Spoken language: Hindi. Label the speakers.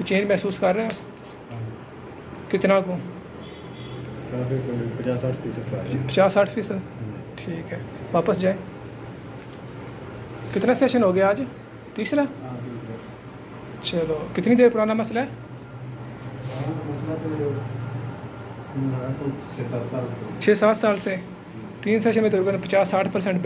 Speaker 1: चेंज महसूस कर रहे हो? कितना को? 50-60%। ठीक है, वापस जाए। कितना सेशन हो गया आज? तीसरा। चलो, कितनी देर पुराना मसला है? 6-7 साल से। 3 सेशन में तकरीबन 50-60%